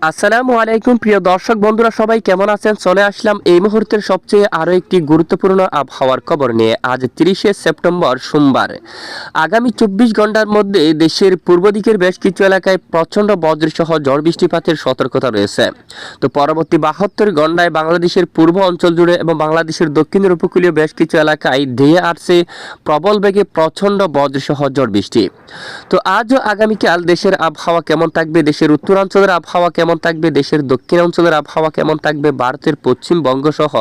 আসসালামু আলাইকুম প্রিয় দর্শক বন্ধুরা, সবাই কেমন আছেন? চলে আসলাম এই মুহূর্তের সবচেয়ে আরও একটি গুরুত্বপূর্ণ আবহাওয়ার খবর নিয়ে। আজ 30শে সেপ্টেম্বর সোমবার। আগামী 24 ঘন্টার মধ্যে দেশের পূর্ব দিকের বেশ কিছু এলাকায় প্রচণ্ড বজ্রসহ ঝড় বৃষ্টিপাতের সতর্কতা রয়েছে। তো পরবর্তী 72 ঘন্টায় বাংলাদেশের পূর্ব অঞ্চল জুড়ে এবং বাংলাদেশের দক্ষিণের উপকূলীয় বেশ কিছু এলাকায় ধেয়ে আসছে প্রবল বেগে প্রচণ্ড বজ্রসহ ঝড় বৃষ্টি। তো আজ ও আগামীকাল দেশের আবহাওয়া কেমন থাকবে, দেশের উত্তরাঞ্চলের আবহাওয়া কেমন থাকবে, দেশের দক্ষিণাঞ্চলের আবহাওয়া কেমন থাকবে, ভারতের পশ্চিমবঙ্গ সহ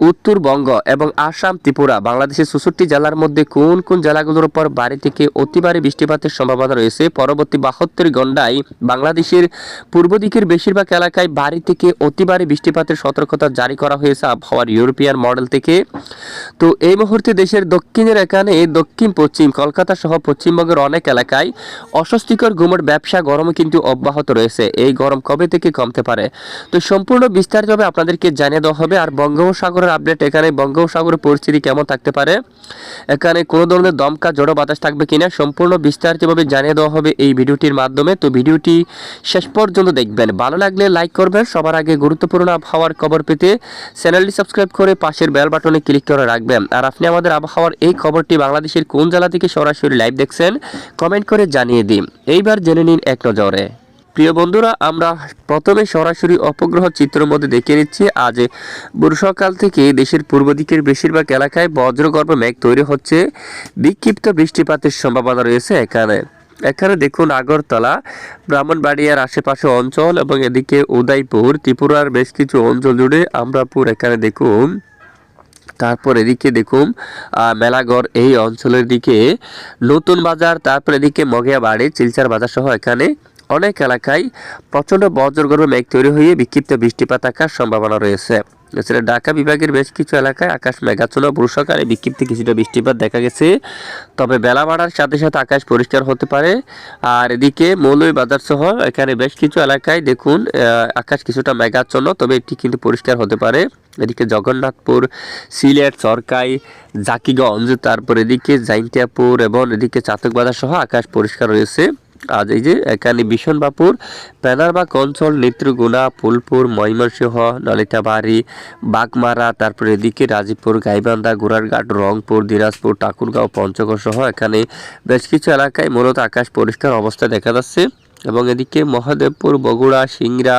উত্তরবঙ্গ এবং আসাম, ত্রিপুরা, বাংলাদেশের 64 জেলার মধ্যে কোন কোন জেলাগুলোর উপর ভারী থেকে অতি ভারী বৃষ্টিপাতের সম্ভাবনা রয়েছে। পরবর্তী 72 ঘন্টায় বাংলাদেশের পূর্ব দিকের বেশিরভাগ এলাকায় ভারী থেকে অতি ভারী বৃষ্টিপাতের সতর্কতা জারি করা হয়েছে আবহাওয়ার ইউরোপিয়ান মডেল থেকে। তো এই মুহূর্তে দেশের দক্ষিণের এখানে দক্ষিণ পশ্চিম কলকাতা সহ পশ্চিমবঙ্গের অনেক এলাকায় অস্বস্তিকর গুমোট ব্যবসা গরম কিন্তু অব্যাহত রয়েছে। এই গরম কবে থেকে কমতে পারে, তো সম্পূর্ণ বিস্তারিতভাবে আপনাদেরকে জানিয়ে দেওয়া হবে। আর বঙ্গোপসাগরের আপডেট, এখানে বঙ্গোপসাগরের পরিস্থিতি কেমন থাকতে পারে, এখানে কোনো ধরনের দমকা জড়ো বাতাস থাকবে কিনা, সম্পূর্ণ বিস্তারিতভাবে জানিয়ে দেওয়া হবে এই ভিডিওটির মাধ্যমে। তো ভিডিওটি শেষ পর্যন্ত দেখবেন, ভালো লাগলে লাইক করবেন। সবার আগে গুরুত্বপূর্ণ আবহাওয়ার খবর পেতে চ্যানেলটি সাবস্ক্রাইব করে পাশের বেল বাটনে ক্লিক করে রাখবেন। আর আপনি আমাদের আবহাওয়ার এই খবরটি বাংলাদেশের কোন জেলা থেকে সরাসরি লাইভ দেখছেন কমেন্ট করে জানিয়ে দিন। এইবার জেনে নিন এক নজরে। প্রিয় বন্ধুরা, আমরা প্রথমে সরাসরি অপগ্রহ চিত্রের মধ্যে দেখে নিচ্ছি। আজ বর্ষাকাল থেকে দেশের পূর্ব দিকের বেশিরভাগ এলাকায় বজ্রগর্ভ মেঘ তৈরি হচ্ছে, বিক্ষিপ্ত বৃষ্টিপাতের সম্ভাবনা রয়েছে। এখানে দেখুন আগরতলা, ব্রাহ্মণবাড়িয়ার আশেপাশে অঞ্চল এবং এদিকে উদয়পুর, ত্রিপুরার বেশ কিছু অঞ্চল জুড়ে আমরাপুর, এখানে দেখুন, তারপর এদিকে দেখুন মেলাগড়, এই অঞ্চলের দিকে নতুন বাজার, তারপর এদিকে মগিয়াবাড়ি, চিলচার বাজার সহ এখানে অনেক এলাকায় প্রচণ্ড বজ্রগর্ভ মেঘ তৈরি হয়ে বিক্ষিপ্ত বৃষ্টিপাত থাকার সম্ভাবনা রয়েছে। এছাড়া ঢাকা বিভাগের বেশ কিছু এলাকায় আকাশ মেঘাচ্ছন্ন, বর্ষাকালে বিক্ষিপ্ত কিছুটা বৃষ্টিপাত দেখা গেছে, তবে বেলা বাড়ার সাথে সাথে আকাশ পরিষ্কার হতে পারে। আর এদিকে মৌলভীবাজার সহ এখানে বেশ কিছু এলাকায় দেখুন আকাশ কিছুটা মেঘাচ্ছন্ন, তবে এটি কিন্তু পরিষ্কার হতে পারে। এদিকে জগন্নাথপুর, সিলেট, সরকাই, জাকিগঞ্জ, তারপর এদিকে জাইন্তিয়াপুর এবং এদিকে চাতকবাজার সহ আকাশ পরিষ্কার রয়েছে। আজ এই যে এখানে বিশনবাপুর, পেনারবাগ অঞ্চল, নেত্রকোনা, ফুলপুর, ময়মনসিংহ, নলিতাবাড়ি, বাগমারা, তারপরে এদিকে রাজীবপুর, গাইবান্ধা, গোড়ারঘাট, রংপুর, দিনাজপুর, ঠাকুরগাঁও, পঞ্চগড় সহ এখানে বেশ কিছু এলাকায় মূলত আকাশ পরিষ্কার অবস্থায় দেখা যাচ্ছে। এবং এদিকে মহাদেবপুর, বগুড়া, সিংড়া,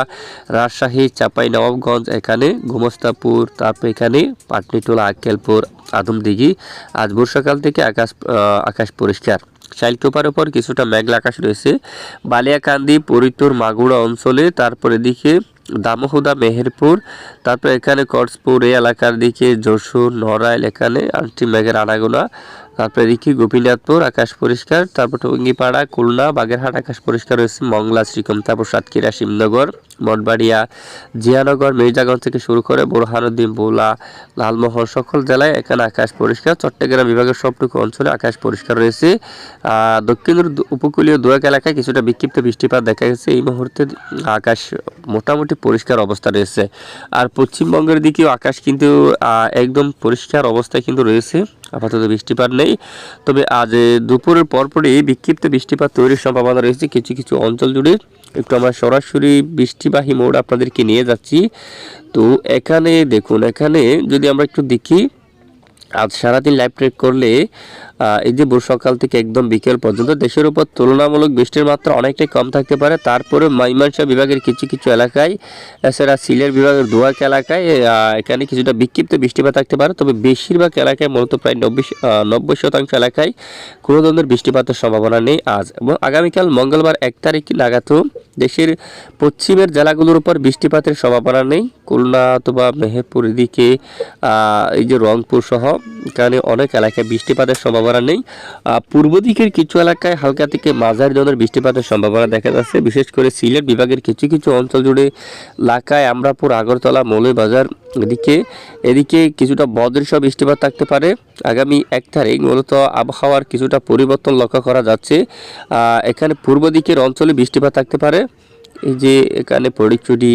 রাজশাহী, চাঁপাইনবাবগঞ্জ, এখানে গোমস্তাপুর, তারপর এখানে পাটনিটোলা, আক্কেলপুর, আদমদিঘি আজ বর্ষাকাল থেকে আকাশ পরিষ্কার। শাইলটোপার উপর কিছুটা মেঘলা আকাশ রয়েছে। বালিয়াকান্দি, পরিতুর, মাগুরা অঞ্চলে, তারপর এদিকে দামোহদা, মেহেরপুর, তারপর এখানে কটসপুর, এই এলাকার দিকে যশোর, নড়াইল, এখানে আংটি মেঘের আনাগোনা, তারপর এদিকে গোপীনাথপুর আকাশ পরিষ্কার, তারপর টঙ্গিপাড়া, খুলনা, বাগেরহাট আকাশ পরিষ্কার রয়েছে। মংলা, শ্রীকমতাপুর, সাতক্ষীরা, শিবনগর, মঠবাড়িয়া, জিয়ানগর, মির্জাগঞ্জ থেকে শুরু করে বোরহানুদ্দিন, বোলা, লালমোহন সকল জেলায় এখানে আকাশ পরিষ্কার। চট্টগ্রাম বিভাগের সবটুকু অঞ্চলে আকাশ পরিষ্কার রয়েছে। দক্ষিণের উপকূলীয় দু এক এলাকায় কিছুটা বিক্ষিপ্ত বৃষ্টিপাত দেখা গেছে। এই মুহূর্তে আকাশ মোটামুটি পরিষ্কার অবস্থা রয়েছে। আর পশ্চিমবঙ্গের দিকেও আকাশ কিন্তু একদম পরিষ্কার অবস্থায় কিন্তু রয়েছে, আপাতত বৃষ্টিপাত নেই। তবে আজ দুপুরের পরপরই বিক্ষিপ্ত বৃষ্টিপাত তৈরির সম্ভাবনা রয়েছে কিছু কিছু অঞ্চল জুড়ে। একটু আমরা সরাসরি বৃষ্টিবাহী মোড আপনাদেরকে নিয়ে যাচ্ছি। তো এখানে দেখুন, এখানে যদি আমরা একটু দেখি, আজ সারাদিন লাইভ ট্রেক করলে এই যে সকাল থেকে একদম বিকেল পর্যন্ত দেশের উপর তুলনামূলক বৃষ্টির মাত্রা অনেকটাই কম থাকতে পারে। তারপরে ময়মনসিংহ বিভাগের কিছু কিছু এলাকায়, এছাড়া সিলেট বিভাগের দুয়াক এলাকায় এখানে কিছুটা বিক্ষিপ্ত বৃষ্টিপাত থাকতে পারে। তবে বেশিরভাগ এলাকায় মূলত প্রায় 90% এলাকায় কোনো ধরনের বৃষ্টিপাতের সম্ভাবনা নেই আজ এবং আগামীকাল মঙ্গলবার 1 তারিখ নাগাদ দেশের পশ্চিমের জেলাগুলোর উপর বৃষ্টিপাতের সম্ভাবনা নেই। খুলনা অথবা মেহেরপুর, এদিকে এই যে রংপুর সহ এখানে অনেক এলাকায় বৃষ্টিপাতের সম্ভাবনা নেই। পূর্ব দিকের কিছু এলাকায় হালকা থেকে মাঝারি ধরনের বৃষ্টিপাতের সম্ভাবনা দেখা যাচ্ছে, বিশেষ করে সিলেট বিভাগের কিছু কিছু অঞ্চল জুড়ে, লাকায়, আমরাপুর, আগরতলা, মৌলভীবাজার, এদিকে কিছুটা বজ্রসহ বৃষ্টিপাত থাকতে পারে। আগামী 1 তারিখ মূলত আবহাওয়ার কিছুটা পরিবর্তন লক্ষ্য করা যাচ্ছে। এখানে পূর্ব দিকের অঞ্চলে বৃষ্টিপাত থাকতে পারে। এই যে এখানে ফটিকছড়ি,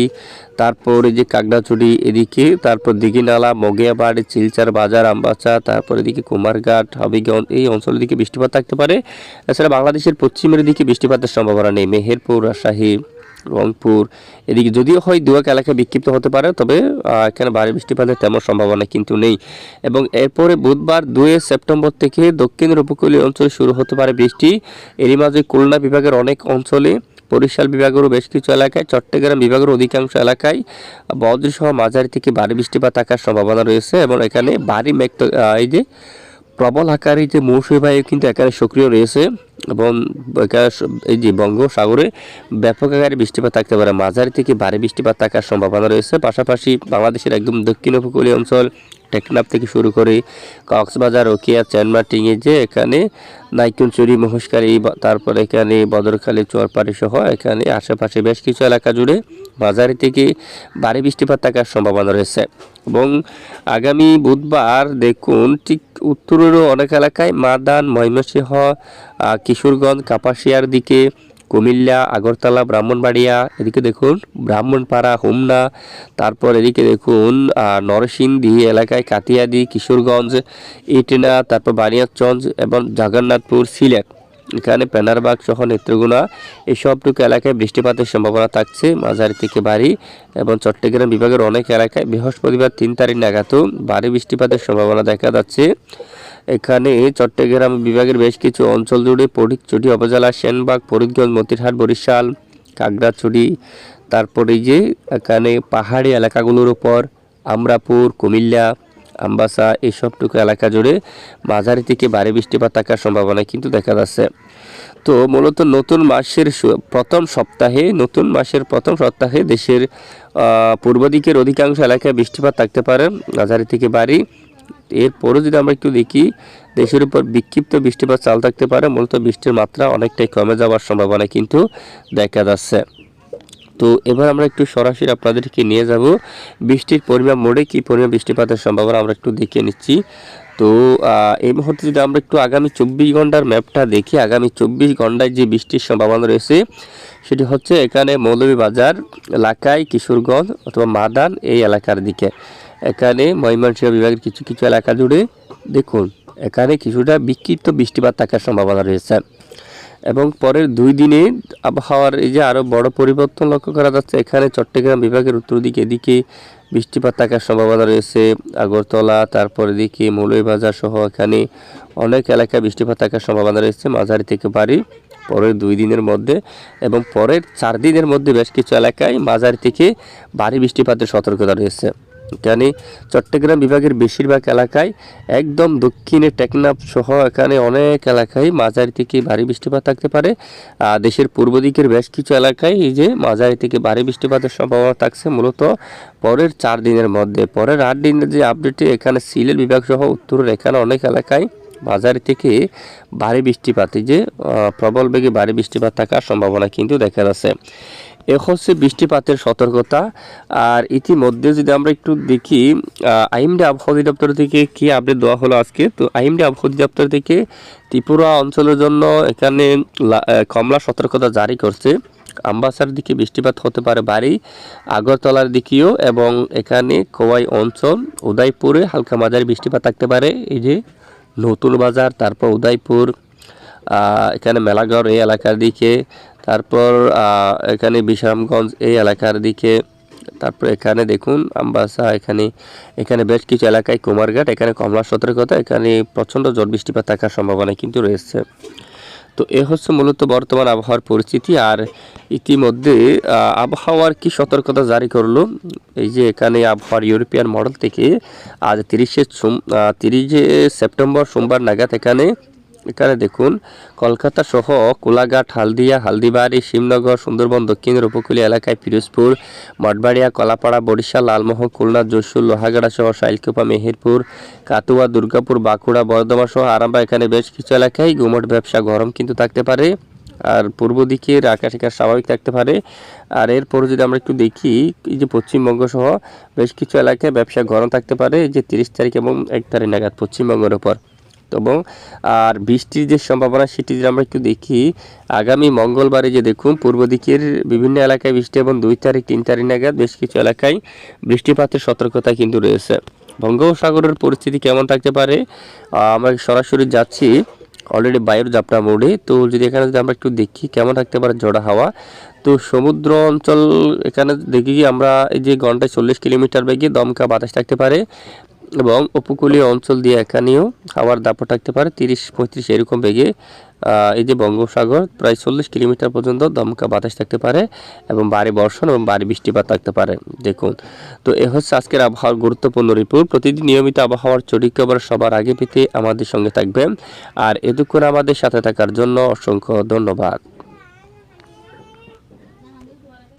তারপর এই যে কাকড়াছড়ি, এদিকে তারপর দিঘিনালা, মগিয়াবাড়ি, চিলচার বাজার, আমবাসা, তারপর এদিকে কুমারঘাট, হবিগঞ্জ, এই অঞ্চলের দিকে বৃষ্টিপাত থাকতে পারে। এছাড়া বাংলাদেশের পশ্চিমের দিকে বৃষ্টিপাতের সম্ভাবনা নেই। মেহেরপুর, রাজশাহী, রংপুর এদিকে যদিও হয় দু এক এলাকায় বিক্ষিপ্ত হতে পারে, তবে এখানে ভারী বৃষ্টিপাতের তেমন সম্ভাবনা কিন্তু নেই। এবং এরপরে বুধবার 2 সেপ্টেম্বর থেকে দক্ষিণের উপকূলীয় অঞ্চলে শুরু হতে পারে বৃষ্টি। এরই মাঝে খুলনা বিভাগের অনেক অঞ্চলে, বরিশাল বিভাগেরও বেশ কিছু এলাকায়, চট্টগ্রাম বিভাগের অধিকাংশ এলাকায় বজ্রসহ মাঝারি থেকে ভারী বৃষ্টিপাত থাকার সম্ভাবনা রয়েছে। এবং এখানে ভারী মেঘ এই যে প্রবল আকারে যে মৌসুমী বায়ু কিন্তু এখানে সক্রিয় রয়েছে এবং এই যে বঙ্গোপসাগরে ব্যাপক আকারে বৃষ্টিপাত থাকতে পারে, মাঝারি থেকে ভারী বৃষ্টিপাত থাকার সম্ভাবনা রয়েছে। পাশাপাশি বাংলাদেশের একদম দক্ষিণ উপকূলীয় অঞ্চল টেকনাফ থেকে শুরু করে কক্সবাজার, রোকিয়া, চেনমাটিংয়ে যে এখানে নাইকুঞ্চুরি, মহেশখালী, তারপরে এখানে বদরখালী, চুয়ারপাড়ি সহ এখানে আশেপাশে বেশ কিছু এলাকা জুড়ে মাঝারি থেকে ভারী বৃষ্টিপাত থাকার সম্ভাবনা রয়েছে। এবং আগামী বুধবার দেখুন ঠিক উত্তরেরও অনেক এলাকায় মাদান, ময়মনসিংহ, কিশোরগঞ্জ, কাপাসিয়ার দিকে, কুমিল্লা, আগরতলা, ব্রাহ্মণবাড়িয়া, এদিকে দেখুন ব্রাহ্মণপাড়া, হোমনা, তারপর এদিকে দেখুন নরসিংদী এলাকায়, কাতিয়াদি, কিশোরগঞ্জ, ইটনা, তারপর বানিয়াচঞ্জ এবং জগন্নাথপুর, সিলেট এখানে পেনারবাগ সহ নেত্রকোনা এই সবটুকু এলাকায় বৃষ্টিপাতের সম্ভাবনা থাকছে মাঝারি থেকে ভারী। এবং চট্টগ্রাম বিভাগের অনেক এলাকায় বৃহস্পতিবার 3 তারিখ নাগাদও ভারী বৃষ্টিপাতের সম্ভাবনা দেখা যাচ্ছে। এখানে চট্টগ্রাম বিভাগের বেশ কিছু অঞ্চল জুড়ে ফটিকছড়ি উপজেলা, সেনবাগ, ফরিদগঞ্জ, মতিরহাট, বরিশাল, খাগড়াছড়ি, তারপরে যে এখানে পাহাড়ি এলাকাগুলোর উপর আমরাপুর, কুমিল্লা, আমবাসা এই সবটুকু এলাকা জুড়ে মাঝারি থেকে ভারী বৃষ্টিপাত থাকার সম্ভাবনা কিন্তু দেখা যাচ্ছে। তো মূলত নতুন মাসের প্রথম সপ্তাহে দেশের পূর্ব দিকের অধিকাংশ এলাকায় বৃষ্টিপাত থাকতে পারে মাঝারি থেকে ভারী। এরপরও যদি আমরা একটু দেখি, দেশের উপর বিক্ষিপ্ত বৃষ্টিপাত চাল থাকতে পারে, মূলত বৃষ্টির মাত্রা অনেকটাই কমে যাওয়ার সম্ভাবনা কিন্তু দেখা যাচ্ছে। তো এবার আমরা একটু সরাসরি আপনাদেরকে নিয়ে যাব বৃষ্টির পরিমাণ মোড়ে কী পরিমাণ বৃষ্টিপাতের সম্ভাবনা আমরা একটু দেখে নিচ্ছি। তো এই মুহূর্তে যদি আমরা একটু আগামী 24 ঘন্টার ম্যাপটা দেখি, আগামী 24 ঘন্টায় যে বৃষ্টির সম্ভাবনা রয়েছে সেটি হচ্ছে এখানে মৌলভীবাজার এলাকায়, কিশোরগঞ্জ অথবা মাদান এই এলাকার দিকে, এখানে ময়মনসিংহ বিভাগের কিছু কিছু এলাকা জুড়ে দেখুন এখানে কিছুটা বিক্ষিপ্ত বৃষ্টিপাত থাকার সম্ভাবনা রয়েছে। এবং পরের 2 দিনে আবহাওয়ার এই যে আরও বড় পরিবর্তন লক্ষ্য করা যাচ্ছে। এখানে চট্টগ্রাম বিভাগের উত্তর দিকে এদিকে বৃষ্টিপাত থাকার সম্ভাবনা রয়েছে, আগরতলা, তারপর এদিকে মৌলভীবাজার সহ এখানে অনেক এলাকায় বৃষ্টিপাত থাকার সম্ভাবনা রয়েছে মাঝারি থেকে ভারী পরের 2 দিনের মধ্যে। এবং পরের 4 দিনের মধ্যে বেশ কিছু এলাকায় মাঝারি থেকে ভারী বৃষ্টিপাতের সতর্কতা রয়েছে। এখানে চট্টগ্রাম বিভাগের বেশিরভাগ এলাকায়, একদম দক্ষিণে টেকনাফ সহ এখানে অনেক এলাকায় মাঝারি থেকে ভারী বৃষ্টিপাত থাকতে পারে। দেশের পূর্ব দিকের বেশ কিছু এলাকায় এই যে মাঝারি থেকে ভারী বৃষ্টিপাতের সম্ভাবনা থাকছে মূলত পরের 4 দিনের মধ্যে। পরের 8 দিনের যে আপডেটে এখানে সিলেট বিভাগ সহ উত্তরের এখানে অনেক এলাকায় মাঝারি থেকে ভারী বৃষ্টিপাত, এই যে প্রবল বেগে ভারী বৃষ্টিপাত থাকার সম্ভাবনা কিন্তু দেখা যাচ্ছে। এ হচ্ছে বৃষ্টিপাতের সতর্কতা। আর ইতিমধ্যে যদি আমরা একটু দেখি আইএমডি আবহাওয়া অধিদপ্তর থেকে কি আপডেট দেওয়া হলো আজকে, তো আইএমডি আবহাওয়া অধিদপ্তর থেকে ত্রিপুরা অঞ্চলের জন্য এখানে কমলা সতর্কতা জারি করছে। আমবাসার দিকে বৃষ্টিপাত হতে পারে ভারী, আগরতলার দিকেও, এবং এখানে খোয়াই অঞ্চল, উদয়পুরে হালকা মাঝারি বৃষ্টিপাত থাকতে পারে। এই যে নতুন বাজার, তারপর উদয়পুর, এখানে মেলাগড় এই এলাকার দিকে, তারপর এখানে বিশ্রামগঞ্জ এই এলাকার দিকে, তারপর এখানে দেখুন আমবাসা, এখানে বেশ কিছু এলাকায় কুমারঘাট, এখানে কমলা সতর্কতা, এখানে প্রচণ্ড ঝড় বৃষ্টিপাত থাকার সম্ভাবনা কিন্তু রয়েছে। তো এ হচ্ছে মূলত বর্তমান আবহাওয়ার পরিস্থিতি। আর ইতিমধ্যে আবহাওয়ার কি সতর্কতা জারি করলো, এই যে এখানে আবহাওয়ার ইউরোপিয়ান মডেল থেকে আজ 30 সেপ্টেম্বর সোমবার নাগাদ এখানে দেখুন কলকাতা সহ কোলাঘাট, হালদিয়া, হালদিবাড়ি, শিবনগর, সুন্দরবন, দক্ষিণের উপকূলীয় এলাকায় পিরোজপুর, মঠবাড়িয়া, কলাপাড়া, বরিশাল, লালমোহন, খুলনা, যশোর, লোহাগাড়া সহ শাইলকুপা, মেহেরপুর, কাতুয়া, দুর্গাপুর, বাঁকুড়া, বর্ধমান সহ আরামবাগ এখানে বেশ কিছু এলাকায় গুমট ব্যবসা গরম কিন্তু থাকতে পারে। আর পূর্ব দিকের আকাশ স্বাভাবিক থাকতে পারে। আর এরপর যদি আমরা একটু দেখি, এই যে পশ্চিমবঙ্গ সহ বেশ কিছু এলাকায় ব্যবসা গরম থাকতে পারে এই যে 30 তারিখ এবং 1 তারিখ নাগাদ পশ্চিমবঙ্গের উপর। এবং আর বৃষ্টির যে সম্ভাবনা সেটি যদি আমরা একটু দেখি, আগামী মঙ্গলবারে যে দেখুন পূর্ব দিকের বিভিন্ন এলাকায় বৃষ্টি এবং 2 তারিখ 3 তারিখ নাগাদ বেশ কিছু এলাকায় বৃষ্টিপাতের সতর্কতা কিন্তু রয়েছে। বঙ্গোপসাগরের পরিস্থিতি কেমন থাকতে পারে, আমরা সরাসরি যাচ্ছি অলরেডি বায়ুর জাপটা মোড়ে। তো যদি এখানে যদি আমরা একটু দেখি কেমন থাকতে পারে ঝড়া হাওয়া, তো সমুদ্র অঞ্চল এখানে দেখি আমরা এই যে ঘন্টায় 40 কিলোমিটার বেগে দমকা বাতাস থাকতে পারে এবং উপকূলীয় অঞ্চল দিয়ে এখানেও হাওয়ার দাপট থাকতে পারে 30-35 এরকম বেগে। এই যে বঙ্গোপসাগর প্রায় 40 কিলোমিটার পর্যন্ত দমকা বাতাস থাকতে পারে এবং ভারী বর্ষণ এবং ভারী বৃষ্টিপাত থাকতে পারে। দেখুন, তো এ হচ্ছে আজকের আবহাওয়ার গুরুত্বপূর্ণ রিপোর্ট। প্রতিদিন নিয়মিত আবহাওয়ার সঠিক খবর সবার আগে পেতে আমাদের সঙ্গে থাকবেন। আর এতক্ষণ আমাদের সাথে থাকার জন্য অসংখ্য ধন্যবাদ।